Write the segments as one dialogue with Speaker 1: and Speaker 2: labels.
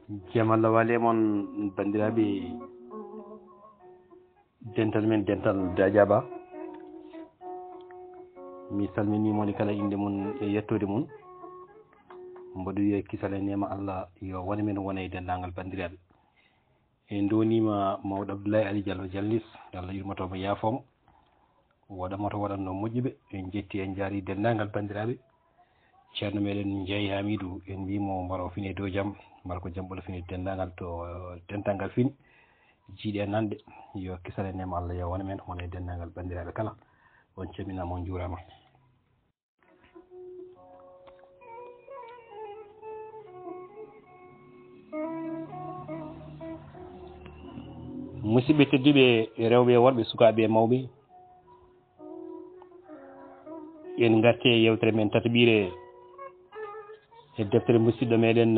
Speaker 1: jamalla wale mon bandiraɓe dental men dental Dadiaba mi salminimoni kala inde mum e yettode mum mboɗo wiya kisale nema Allah yo wona men wona e dendagal bandiraɓe en donima mawɗo Abdoulaye Ali Diallo Jallis Allah yurmotomo yaafomo waɗamoto waɗanno moƴƴuɓe en jetti en jaari dendagal bandiraɓe ceerno meɗen Jeeyi Hamidou en mbimo mbaro fini dow jaam mbara ko jaam ɓolo fini dendagal to dental fini jiiɗi e nande yo kisale nema Allah yo wona men wona e dendagal bandiraɓe kala on calminama on juurama musidɓe tedduɓe rewɓe e worɓe sukaɓe e mawɓe en garte yewtere men tataɓire e deftere musidɗo meɗen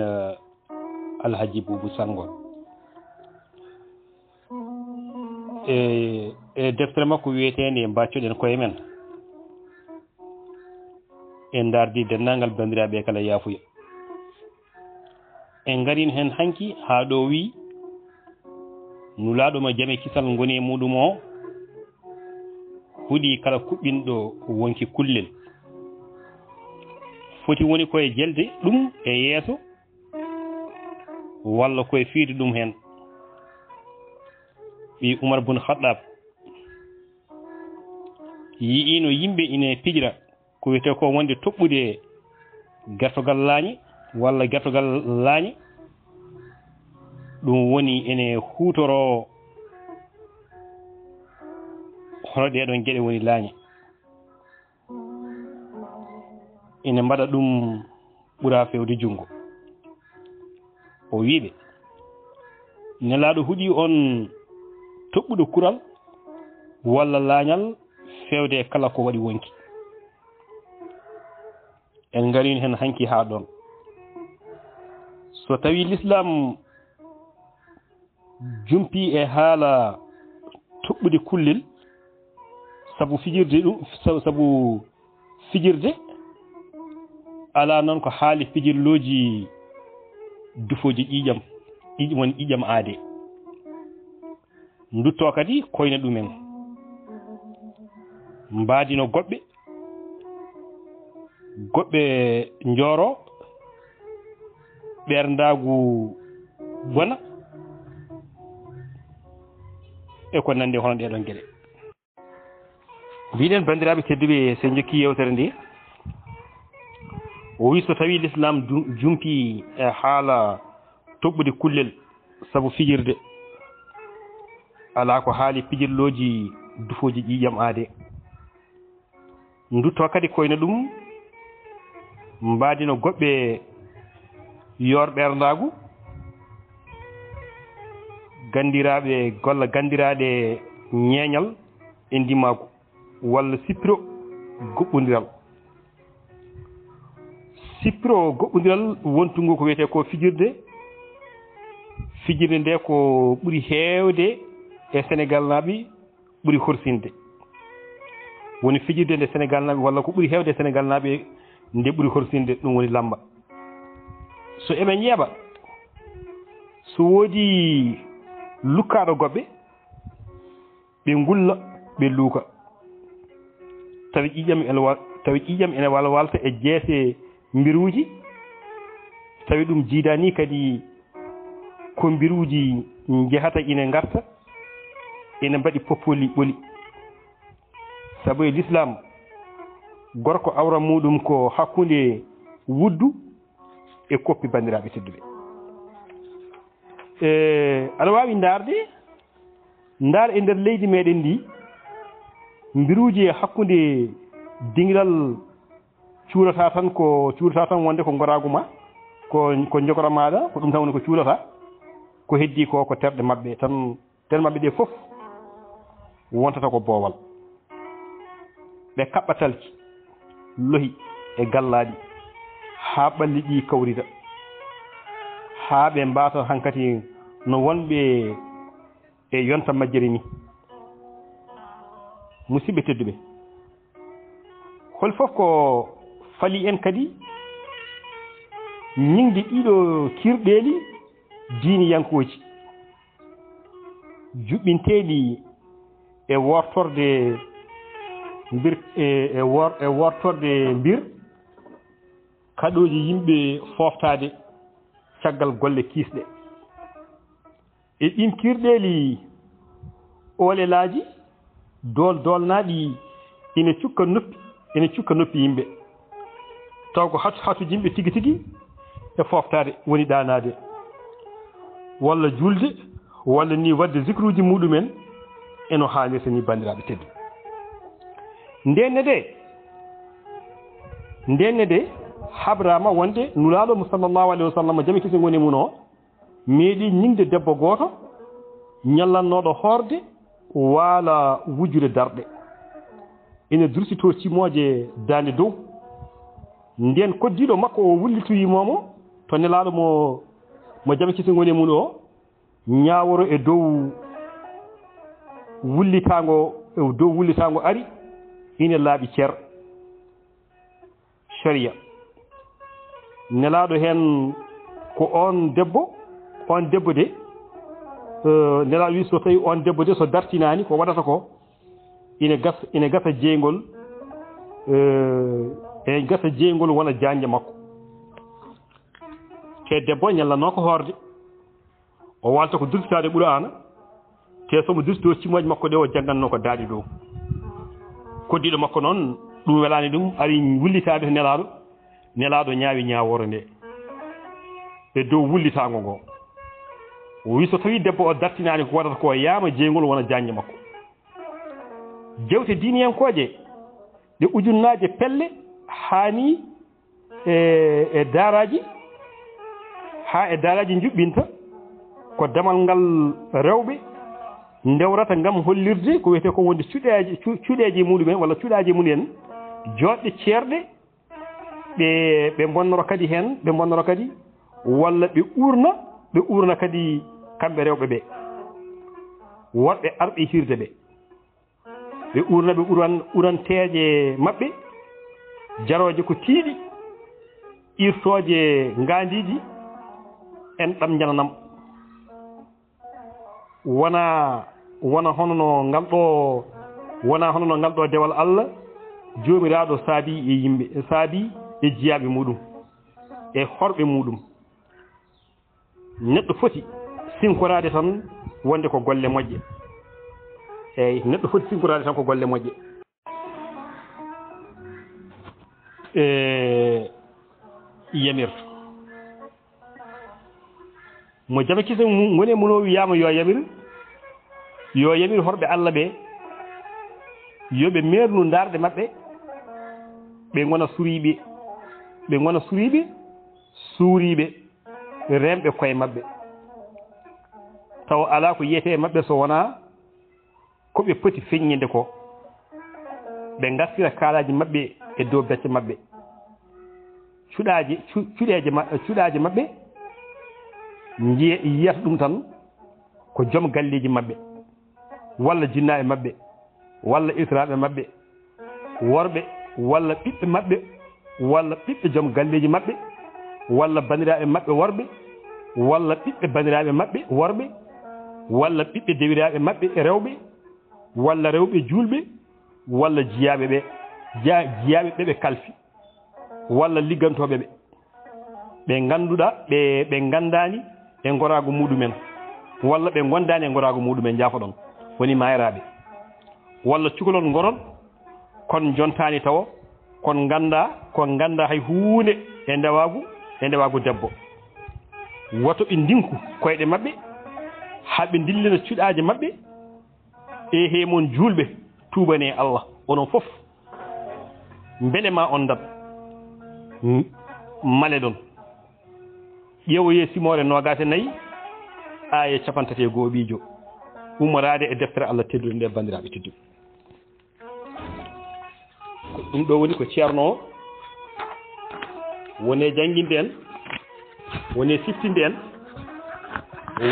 Speaker 1: Alhaji Boubou Sango e deftere makko wiyetende mbaccoɗen koye men en dardi dendagal bandiraɓe kala yaafuya en garin hen hanki ha ɗo wi nulaɗoma jaame kisal goni e muɗum o huuɗi kala kuɓɓinɗo wonki kullel foti woni koye jelde ɗum e yeeso walla koye fiide ɗum hen ɓi Oumar Boun Khattab yiino yimɓe ine pijira ko wiyete ko wonde toɓɓude gertogal laañe walla gertogal laañe ɗum woni ene hutoro hono ɗeɗon gueɗe woni laañe ene mbaɗa ɗum ɓuura fewde junggo o wiɓe nelaɗo huuɗi on toɓɓuɗo kural walla laañal fewde kala ko waɗi wonki en garini hen hanki ha ɗon so tawi l'islam jumpi e haala toɓɓude kullel saabu fijirde ɗum saabu fijirde ala noon ko haali fijirloji dufoji ƴiƴam woni ƴiƴam aade dutto kadi koyna ɗumen mbaadino goɓɓe njooro ɓerndagu bona e ko nandi hono ɗeɗon gueɗe mbiɗen bandiraɓe tedduɓe sen jokki yewtere nde o wi so tawi l'islam jumpi e haala toɓɓude kullel saabu fijirde ala ko haali pijirloji dufoji ƴiƴam aade dutto kadi koyna ɗum mbaadino goɓɓe yor ɓerndagu gandiraɓe golla gandiraɗe ñeeñal e ndimagu walla sippiro goɓɓodiral wontungo ko wiyete ko fijirde nde ko ɓuuri heewde e Sénégal naaɓe ɓuuri horsinde woni fijirde nde Sénégal naaɓe walla ko ɓuuri heewde e Sénégal naaɓe nde ɓuuri horsinde ɗum woni lamba so eɓen ƴeeɓa so woodi lukkaɗo goɓɓe ɓe ngulla ɓe luuka tawi ƴiƴam ene walta e jeese mbiruuji tawi ɗum jiidani kadi ko mbiruuji jehata ine garta ene mbaɗi poppoli ɓoli sabu e l'islam gorko awra muɗum ko hakkunde wuddu e koppi bandiraɓe tedduɓe aɗa wawi ndaar e nder leydi meɗen ndi mbiruuji e hakkunde dingiral cuurata tan wonde ko goragu ma ko jogora maɗa ko ɗum tan woni ko cuurata ko heddi ko terɗe mabɓe tan terɗe mabɓe ɗe foof wontata ko boowal ɓe kaɓɓatalki lohi e gallaɗi ha ɓalli ɗi kawrita ha ɓe mbata hankkadi no wonɓe e yonta majjere ni musidɓe tedduɓe hol fof ko fali en kadi ñingde ɗiɗo kirɗeli diiniyankoji juɓɓinteeɗi e wortorde mbir e wortorde mbir kaɗoji yimɓe foftade caggal golle kiisɗe e ɗin kirɗeli olelaji dolnaɗi ina cukka noppi yimɓe taw ko hatu yimɓe tigi tigi e foftade woni ɗanade walla julde walla ni wadde zicruji muɗumen eno haalirta ni bandiraɓe teddu ndenne de habrama wonde nulaɗo mo sallllahu alayhi wa sallam jami kisi goni mun o meeɗi ñingde debbo goto ñallannoɗo hoorde waala wujjude darɗe ina dursito cimoje dande dow nden koddiɗo makko o wullitoyimomo to nelaɗo mo jami kisi goni mun o ñaworo e dow wullitago ari ina laaɓi cer sharia nelaɗo hen ko on debbo de nelaɗo wi so tawi on debbo de so dartinani ko waɗata ko ina gasa jeygol wona janje makko te debbo ñallanno ko hoorde o walta ko dursitade ɓurana te somo dursito cimoje makko ɗe o jangganno ko daaɗi dow koddiɗo makko noon ɗum welani ɗum ari wullitade to nelaɗo ñaawi ñawore nde e dow wullitago ngo o wi so tawi debbo o dartinani ko waɗata ko yaama jeygol wona janje makko jewte diiniyankoje ɗe ujunnaje pelle hani e daraji juɓɓinta ko damal ngal rewɓe ndewrata ngam hollirde ko wiyete ko wonde cuuɗeji muɗumen walla cuuɗaji mumen joɗɗe ceerɗe ɓe bonnoro kadi hen ɓe bonnoro kadi walla ɓe urna kadi kamɓe rewɓe ɓe woɗɓe arɓe hirde ɓe urna ɓe uranteje maɓɓe jaroje ko tiiɗi irtoje ngandiji en ɗam jananam wona hono no ngal ɗo dewal Allah jomiraɗo saabi e yimɓe saabi e jiyaɓe muɗum e horɓe muɗum neɗɗo foti sinkorade tan wonde ko golle moƴƴe eyyi neɗɗo foti sinkorade tan ko golle moƴƴe yamirto mo jama kise woni muno wiyama yo yamir horɓe Allah ɓe yoɓe mernu darde maɓɓe ɓe gona suuriɓe remɓe koye maɓɓe taw ala ko yiyete maɓɓe so wona koɓe poti feññinde ko ɓe gartira kaalaji maɓɓe e dow becce maɓɓe cuɗaji maɓɓe yiyata ɗum tan ko joom galleji maɓɓe walla jinnaɓe maɓɓe walla israɓe maɓɓe worɓe walla ɓiɓɓe maɓɓe walla ɓiɓɓe joom galleji maɓɓe walla bandiraɓe maɓɓe worɓe walla ɓiɓɓe bandiraɓe maɓɓe worɓe walla ɓiɓɓe dewiraɓe maɓɓe rewɓe walla rewɓe julɓe walla jiyaɓe ɓe kalfi walla liggantoɓe ɓe ganduɗa ɓe gandani e gorago muɗumen walla ɓe gondani e gorago muɗumen jafoɗon woni mayraɓe walla cukalon goron kon jontani tawa kon ganda hay hunde e ndewagu debbo woto ɓe ndinku koyɗe maɓɓe haɓe dillina cuɗaji maɓɓe e hemon julɓe tubane Allah onon fof beele ma on dat male ɗon ƴeewoye simore nogate nayyi aya 31 ɓiijo ummorade e deftere Allah teddude nde bandiraɓe tedduɓe ɗum ɗo woni ko ceerno o woni jangguinde en woni siftinde en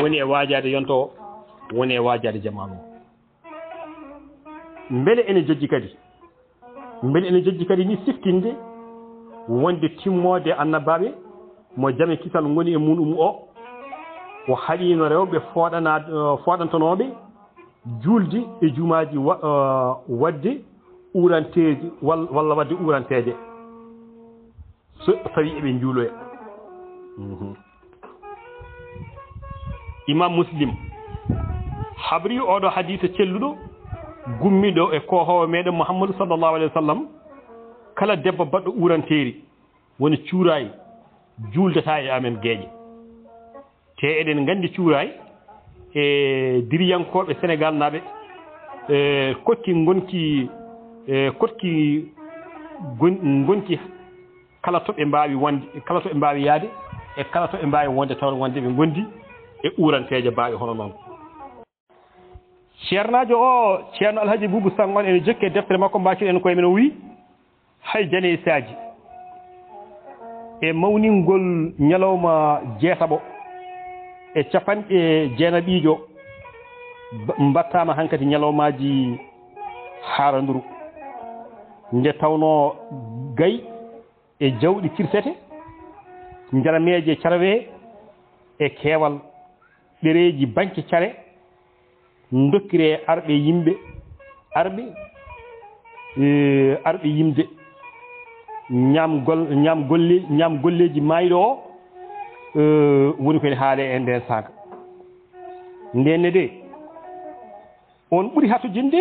Speaker 1: woni e waajade yonto o woni e waajade jamanu o beele ene jojji kadi ni siftinde wonde timmode annabaɓe mo jame kisal goni e muɗum o o haɗino rewɓe foɗantanoɓe julde e jumaji wadde uranteji walla wadde uranteje so tawi eɓe juuloya imam muslim habri oɗo hadisa celluɗo gummiɗo e kohowo meɗen mouhammadou sallllahu alayhi wa sallam kala debbo baɗɗo uranteri woni cuurayi juuldata e amen gueeƴe te eɗen gandi cuurayi e diriyankoɓe sénégal naɓe gonki kala to ɓe mbawi wonde kala to ɓe mbawi yaade e kala to ɓe mbawi wonde taw wonde ɓe gondi e uranteje mbawi hono noon ceernajo o ceerno alhaji boubou sangon ene jokki e deftere makko mbacir koye men o wi hay jane saji e mawningol ñalawma jeetaɓo e capanɗe jeenaɓiijo mbattama hankkadi ñalawmaji haaranduru nde tawno gayi e jawɗi kirsete jarameje carawe e keewal ɗereji banque care dokkire arɓe yimɓe arɓe yimde ñam golleji mayɗo o woni koye haale e nden saaka ndenne de on ɓuri hattojinde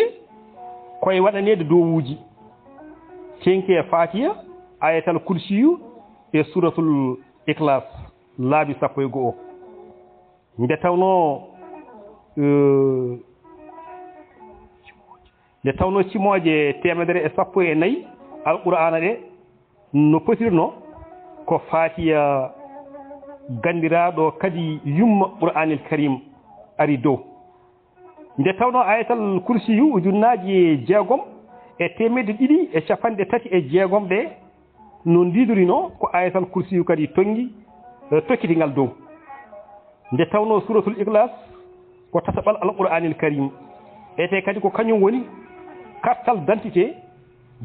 Speaker 1: koye waɗanede dowuji tenki e fatiya ayatal kursiyu e suratul ikhlas laabi 11 nde tawno cimoje 114 alqur'ana ɗe no potirno ko fatiya gandiraɗo kadi yumma qur'anil karim ari dow nde tawno ayatal kursiyu ujunnaji jeegom e 236 ɗe no ndidorino ko ayatal kursiyu kadi tokkitigal dow nde tawno suratul ikhlas ko tataɓal alqur'anil karim ete kadi ko kañum woni kartal d'identité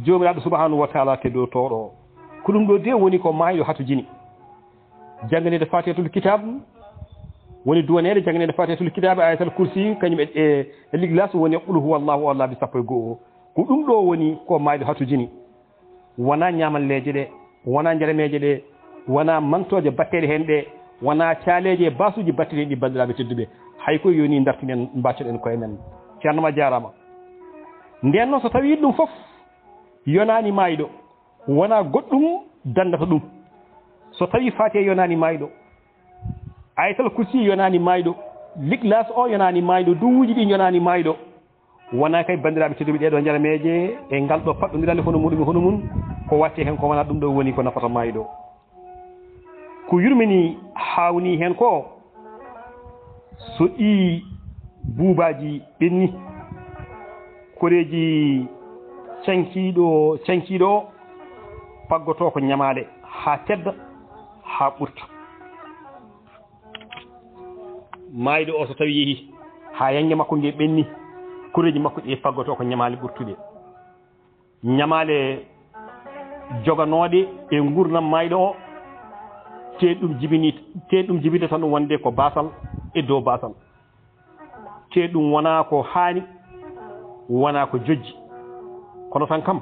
Speaker 1: jomiraɗo subhanahu wa taala teddotoɗo ko ɗum ɗo de woni ko mayɗo hatojini jangganede fatihatul kitab woni duwanede jangganede fatihatul kitab ayatal kursi kañum e l'Ikhlas woni qul huwallahu ahad laabi 11 ko ɗum ɗo woni ko mayɗo hatojini wona ñamalleje ɗe wona jarameje ɗe wona mantoje batteɗe hen ɗe wona caaleje e basuji batteɗe ɗi bandiraɓe tedduɓe hay koye yoni dartinen mbaccoɗen koye men ceerno ma jarama nden noon so tawi ɗum foof yonani mayɗo wona goɗɗum dandata ɗum so tawi fatiha yonani mayɗo ayatal kursi yonani mayɗo l'Ikhlas o yonani mayɗo duwuji ɗi yonani mayɗo wona kay bandiraɓe tedduɓe ɗeɗo jarameje e ngal ɗo faɗɗodirande hono mum ko watte hen ko wona ɗum ɗo woni ko nafata mayɗo ko yurmini hawni hen ko so ɗi buubaji ɓenni koreji cankiɗo paggoto ko ñamale ha tedda ha ɓurta mayɗo o so tawi yeehi ha yange makko nge ɓenni koreji makko ɗi paggoto ko ñamale ɓurtuɗe ñamale joganoɗe e gurdam mayɗo o te ɗum jibinde tan ɗum wonde ko basal e dow basal te ɗum wona ko haani wona ko jojji kono tan kam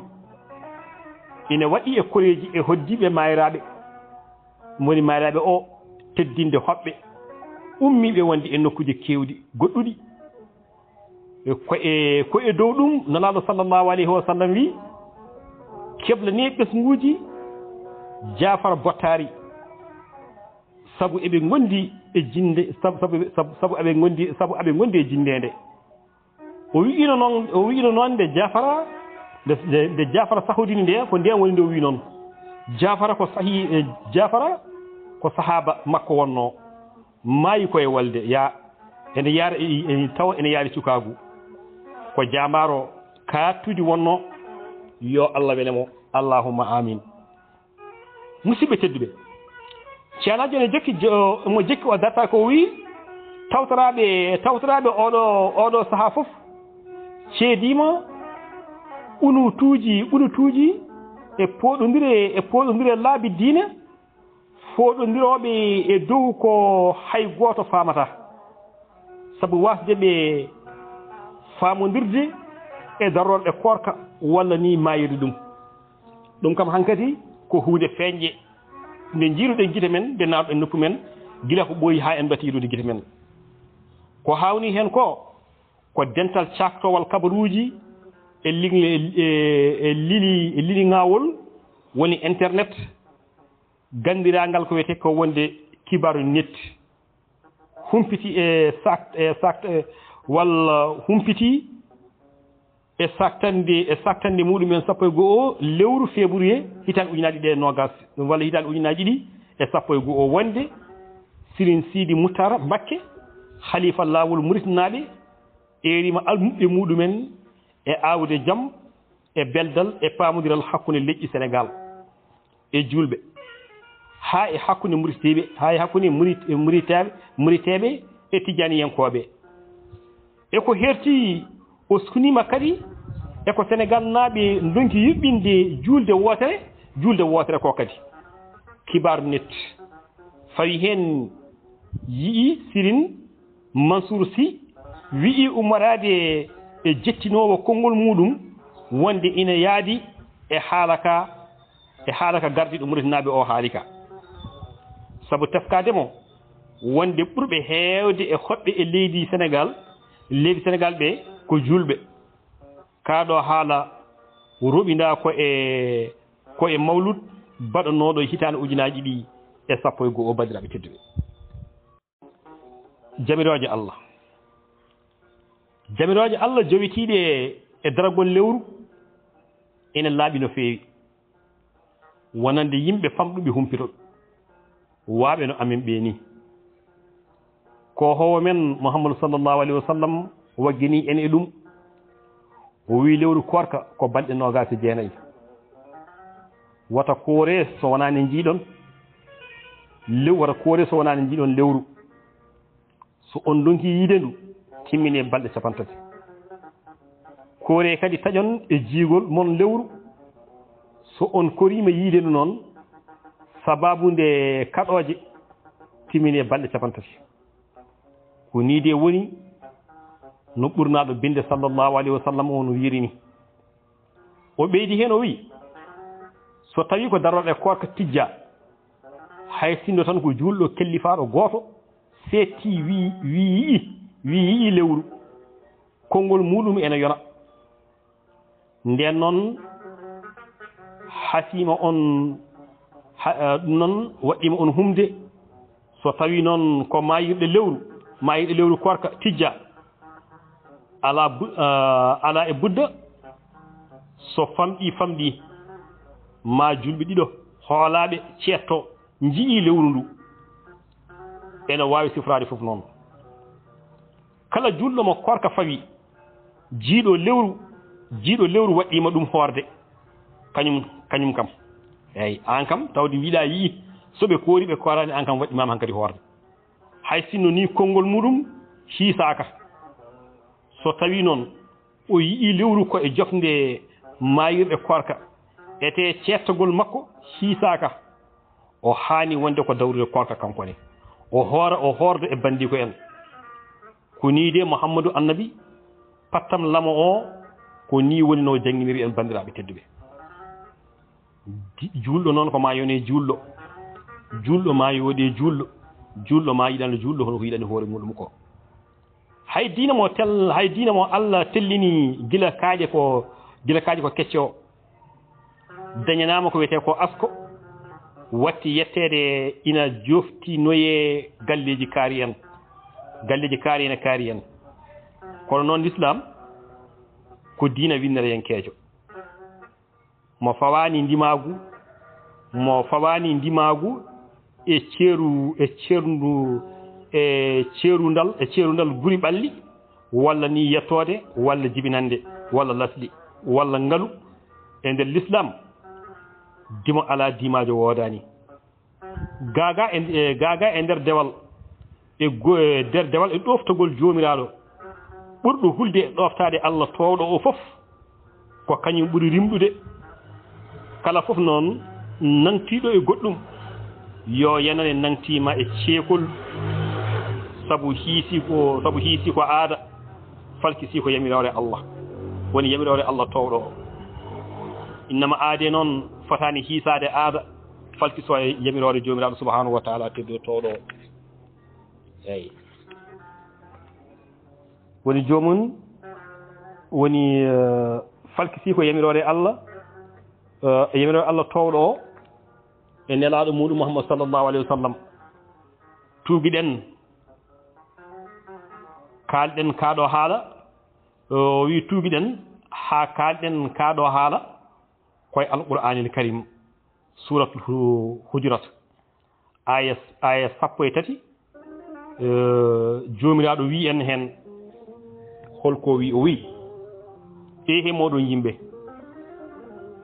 Speaker 1: ina waɗi e koreji e hoddiɓe mayraɓe moni mayraɓe o teddinde hoɓɓe ummiɓe wonde e nokkuji kewɗi goɗɗuɗi ko e dow ɗum nelaɗo sallllahu alayhi wa sallam wi keblani ɓesguji jafar bottari sabu eɓe gondi e jinde sabu eɓe gondi e jindede o wiino noon nde jafara sahodini nde ko nden woni nde o wi noon jafara ko sahaba makko wonno maayi koye walde ene yaara taw ene yaari cukagu ko jamaro kattude wonno yo Allah welemo allahumma amin musidɓe tedduɓe ceernajo ene jokki mo jokki o darta ko wi tawtoraɓe oɗo saaha foof ceedima unutuji e poɗodire laabi diine foɗodiroɓe e dow ko hay goto famata sabu wasde ɓe famodirde e darorɗe korka walla ni mayide ɗum kam hankkadi ko hunde feeñƴe nde jiiruɗen gite men nde nawɗen noppu men gila ko ɓooyi ha en batirude gite men ko hawni hen ko dental caktowal kabaruji e lili ngawol woni internet gandirangal ko wiyete ko wonde kibaru net humpiti e walla humpiti e saktande muɗumen sappo e go'o lewru février hitan ujunaji ɗe nogas walla hitan ujunaji ɗi e sappo e go'o wonde Sirin Sidi Muttara Mbakke khalifa lawol muritanaɓe erima almuɓe muɗumen e awde jaam e beldal e pamodiral hakkunde leƴƴi Sénégal e julɓe ha e hakkunde muriteɓe ha e hakkunde muriteɓe e tijaniyankoɓe e ko herti o sukunima kadi e ko Sénégal naaɓe donki yuɓɓinde julde wotere ko kadi kibaru net fawi hen yii Sirin Mansour Sy wi'i ummorade e jettinowo konngol muɗum wonde ina yaadi e haalaka gardiɗo muritanaɓe o haalika sabu teskademo wonde ɓurɓe heewde e hoɓɓe e leydi Sénégal ɓe ko julɓe kaɗo haala roɓinda ko e mawlud baɗanoɗo hitande ujunaji ɗi e sappo e go'o bandiraɓe tedduɓe jamiroje Allah jowitiɗe e daragol lewru ene laaɓi no feewi wonande yimɓe famɗuɓe humpitoɗo waaɓe no amen ɓe ni ko howo men Muhammadu sallallahu alaihi wasallam waggini en e ɗum o wi lewru korka ko balɗe 29 wata koore so wonani jiiɗon lewru so on donki yiide ndu timmine balɗe 30 koore kadi taƴon e jiigol mon lewru so on korima yiide ndu noon sababu nde kaɗoje timmine balɗe 30 ko ni de woni no ɓurnaɗo binde sallallahu alaihi wasallam o no wirini o ɓeydi hen o wi so tawi ko darorɗe korka tijja hay sindo tan ko julɗo kellifaɗo goto setti wi lewru konngol muɗum ene yona nden noon hasima on noon waɗɗima on humde so tawi noon ko mayirɗe lewru korka tijja ala e budda so famɗi ma julɓe ɗiɗo hoolaɓe ceetto jii lewru ndu ene wawi sifrade fof noon kala julɗo mo korka fawi jiiɗo lewru waɗɗima ɗum hoorde kañum kam eyyi an kam tawde wiiɗa yii soɓe koori ɓe korani an kam waɗɗimama hankkadi hoorde hay sinno ni konngol muɗum hiisaka so tawi noon o yii lewru ko e jofde mayirɗe korka ete cettogol makko hiisaka o haani wonde ko dawrude korka kankone o hoordo e bandiko en ko ni de Mouhamadou annabi pattam lamo o ko ni woni no jangginiri en bandiraɓe tedduɓe julɗo noon ko ma yone julɗo ma yoode julɗo ma yiɗano julɗo hono ko yiɗani hoore muɗum ko hay diina mo Allah tellini gila kaaje ko kecce o dañanama ko wiyete ko asko watti yettede ina joftinoye galleji kaari en kono noon l'islam ko diina winnereyenkejo mo fawani ndimagu e ceerundal guri ɓalli walla ni yettode walla jibinande walla lasli walla ngalu e nder l'islam dimo ala dimajo woodani gaga e nder dewal nder dewal e ɗoftogol joomiraɗo ɓurɗo hulde e ɗoftade Allah towɗo o fof ko kañum ɓuri rimɗude kala fof noon nantiɗo e goɗɗum yo yenane nangtima e ceekol sabu hiisi ko aada falkisi ko yamirore Allah woni yamirore Allah towɗo o innama aade noon fotani hiisade aada falkiso e yamirore jomiraɗo subhanahu wa taala teddo towɗo o eyi woni jomum woni falkisi ko yamirore Allah e yamirore Allah towɗo o e nelaɗo muɗum Muhammad sallallahu alayhi wa sallam tuubiɗen kalɗen kaɗo haala o wi tuubiɗen ha kalɗen kaɗo haala koye alqur'anil karim suratul hujurat aya 13 jomiraɗo wi en hen holko wi o wi ehe moɗon yimɓe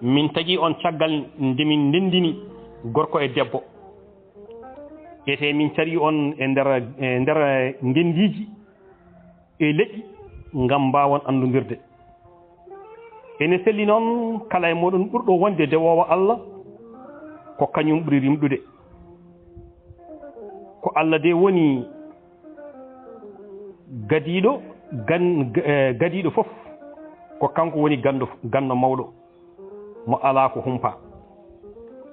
Speaker 1: min tagui on caggal ndemin ndendini gorko e debbo ete min cari on e nder gendiji e leƴƴi ngam mbawon andudirde ene selli noon kala e moɗon ɓurɗo wonde dewowo Allah ko kañum ɓuri rimɗude ko Allah de woni gadiɗo fof ko kanko woni ganno mawɗo mo ala ko humpa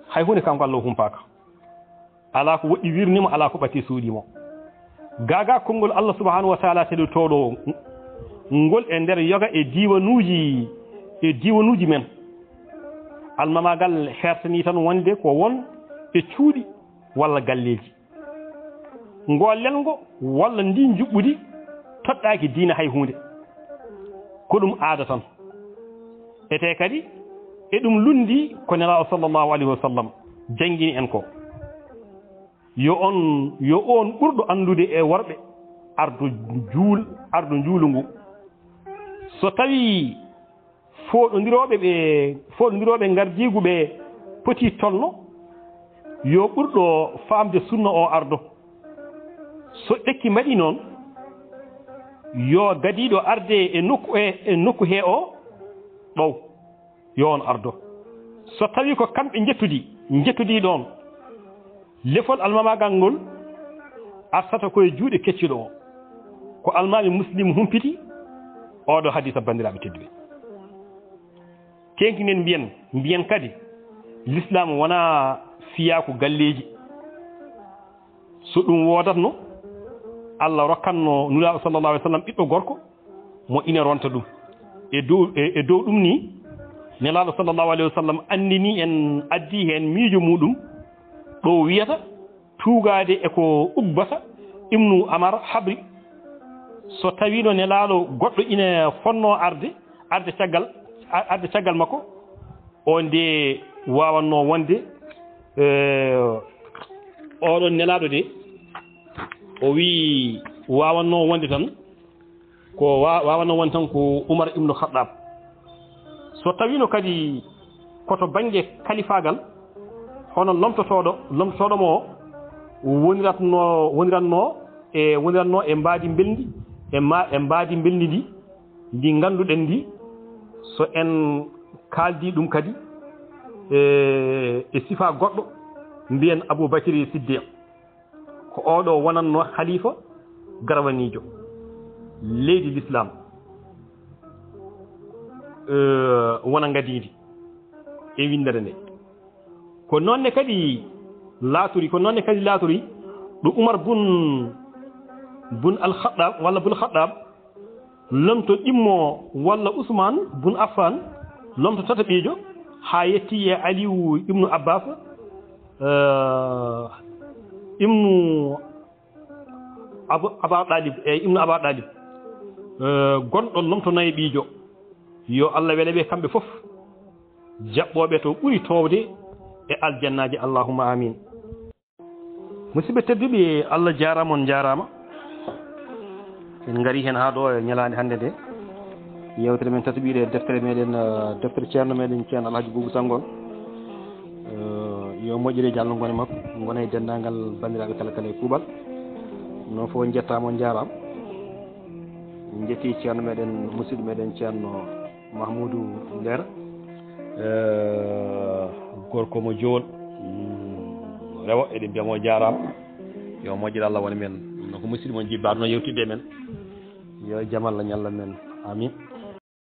Speaker 1: hay hunde kanko Allah humpaka ala ko woɗɗi wirnimo ala ko ɓatti suuɗimo gaga konngol Allah subhanahu wa taala teɗo toɗo ngol e nder yoga e diwanuji men almamagal hertani tan wonde ko won e cuuɗi walla galleji ngolel ngo walla ndi juɓɓudi toɗɗaki diina hay hunde ko ɗum aada tan ete kadi e ɗum lundi ko nelaɗo sallllahu alayhi wa sallam jangguini en ko yo on ɓurɗo andude e worɓe ardu juulu ngu so tawi foɗodiroɓe gardiguɓe poti tolno yo ɓurɗo famde sunna o ardo so ɗekki mbaɗi noon yo gadiɗo arde e nokku he o ɗow yo on ardo so tawi ko kamɓe jettudi ɗon lefol almamagal ngol arsata koye juuɗe kecciɗo o ko almami muslim humpiti oɗo hadisa bandiraɓe tedduɓe kenkinen mbiyen kadi l'islam wona fiyaku galleji so ɗum wodatno Allah rokkanno nulaɗo sallallahu alaihi wasallam ɓiɗɗo gorko mo ina ronta ɗum e dow ɗum ni nelaɗo sallallahu alaihi wasallam andini en addi hen miijo muɗum ɗo wiyata tuugade eko ubbata ibnu amar habri so tawino nelaɗo goɗɗo ina fonno arde caggal makko o nde wawanno wonde oɗon nelaɗo de o wi wawanno wonde tan ko Umar ibnu Khattab so tawino kadi koto banggue kalifagal hono lomtotoɗo mo woniranno e mbaadi belndi e mbaadi belndi ndi ganduɗen ndi so en kaldi ɗum kadi e sifa goɗɗo mbiyen Aboubacry Siddiq ko oɗo wonanno khalifa garwanijo leydi l'islam wona gadidi e windere nde ko noonne kadi laaturi ɗo Umar bun al-Khattab walla bun Khattab lomto ɗimmo walla Ousmane bun Affan lomto tataɓejo ha yetti e Aliou ibnu Abbas ibnu Aba Talib gonɗon lomto nayi ɓiijo yo Allah wele ɓe kamɓe fof jaɓɓoɓe to ɓuri towde e aljannaji allahumma amin musidɓe tedduɓe Allah jarama on jarama en gari hen ha ɗo e ñalande hande nde yewtere men tataɓiɗe deftere meɗen deftere ceerno meɗen ceerno Alhaji Boubou Sangon yo moƴƴire jallo gone makko gona e dendagal bandiraɓe kala kala e kuuɓal noon fo jettama on jarama en jetti ceerno meɗen musidɗo meɗen ceerno Mahmoudou Nder gorko mo jool rewa eɗen mbiyamo jarama yo moƴƴir Allah wona men no ko musidɗo mon jibba no yewtidde men yo jaam Allah ñalla men amin